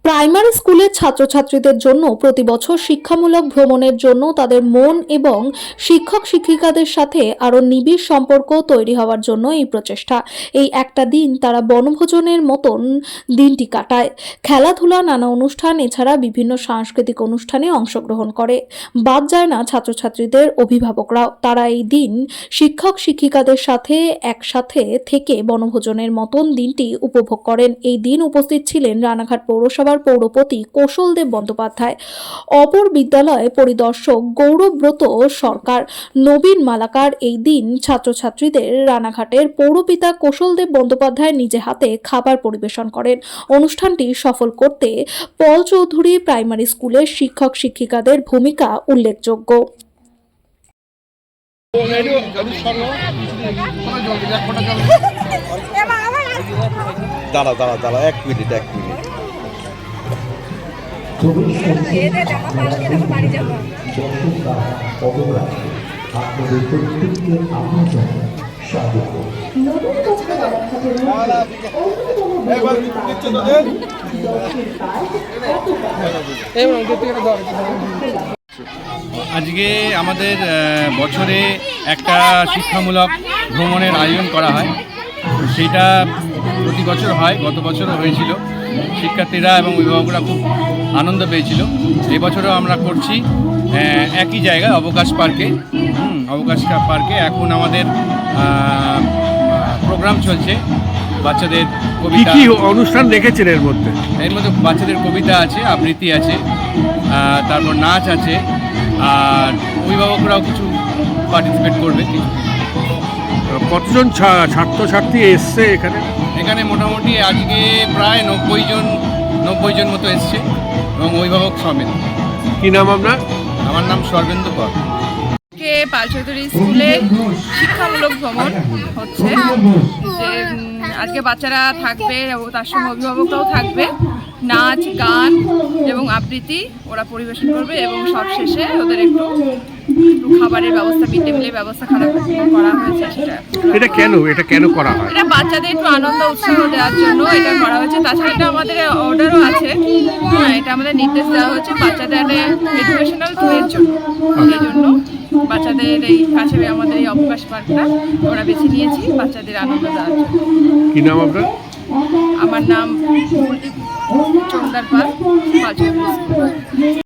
Primary স্কুলের ছাত্রছাত্রীদের জন্য প্রতি বছর শিক্ষামূলক ভ্রমণের জন্য তাদের মন এবং শিক্ষক শিক্ষিকাদের সাথে আরও নিবিড় সম্পর্ক তৈরি হওয়ার জন্য এই প্রচেষ্টা। এই একটা দিন তারা বনভোজনের মতন দিনটি কাটায়। খেলাধুলা, নানা অনুষ্ঠান, এছাড়া বিভিন্ন সাংস্কৃতিক অনুষ্ঠানে অংশগ্রহণ করে। বাদ যায় না ছাত্রছাত্রীদের অভিভাবকরাও। তারা এই দিন শিক্ষক শিক্ষিকাদের সাথে একসাথে থেকে বনভোজনের মতন দিনটি উপভোগ করেন। এই দিন উপস্থিত ছিলেন রানাঘাট পৌরসভার পৌরপতি কৌশলদেব বন্দ্যোপাধ্যায়, অপর বিদ্যালয় পরিদর্শক গৌরব্রত সরকার, নবীন মালাকার। এই দিন ছাত্রছাত্রীদের রানাঘাটের পৌরপিতা কৌশলদেব বন্দ্যোপাধ্যায় নিজে হাতে খাবার পরিবেশন করেন। অনুষ্ঠানটি সফল করতে পল চৌধুরী প্রাইমারি স্কুলের শিক্ষক শিক্ষিকাদের ভূমিকা উল্লেখযোগ্য। দাঁড়া এক মিনিট আজকে আমাদের বছরে একটা শিক্ষামূলক ভ্রমণের আয়োজন করা হয়। সেটা প্রতি বছর হয়, গত বছরও হয়েছিল। শিক্ষার্থীরা এবং অভিভাবকরা খুব আনন্দ পেয়েছিল। এবছরও আমরা করছি একই জায়গায়, অবকাশ পার্কে। এখন আমাদের প্রোগ্রাম চলছে। বাচ্চাদের কবিতা, কি অনুষ্ঠান দেখেছেন এর মধ্যে? বাচ্চাদের কবিতা আছে, আবৃত্তি আছে, তারপর নাচ আছে, আর অভিভাবকরাও কিছু পার্টিসিপেট করবে। কতজন ছাত্রছাত্রী এসছে এখানে? মোটামুটি আজকে প্রায় 90 জন মতো এসছে, এবং অভিভাবক সমেত। কি নাম আপনার? আমার নাম সর্বেন্দু কর। পাল চৌধুরী স্কুলে শিক্ষামূলক ভ্রমণ হচ্ছে, যে আজকে বাচ্চারা থাকবে, তার সঙ্গে অভিভাবকরাও থাকবে। নাচ, গান এবং আবৃত্তি ওরা পরিবেশন করবে, এবং সব শেষে ওদের একটু খাবারের ব্যবস্থা, মিড ডে মিলের ব্যবস্থা করা হয়েছে। এটা কেন করা হয়? এটা বাচ্চাদের একটু আনন্দ উৎসাহ দেওয়ার জন্য এটা করা হয়েছে। তাছাড়া এটা আমাদের অর্ডারও আছে, এটা আমাদের নির্দেশ দেওয়া হয়েছে বাচ্চাদের এডুকেশনাল ট্যুরের জন্য। সেই জন্য বাচ্চাদের এই কাছে আমাদের এই অবকাশ পার্কটা আমরা বেছে নিয়েছি বাচ্চাদের আনন্দ দেওয়ার জন্য। কি নাম আপনার? আমার নাম চন্দার পাল, পাল চৌধুরী।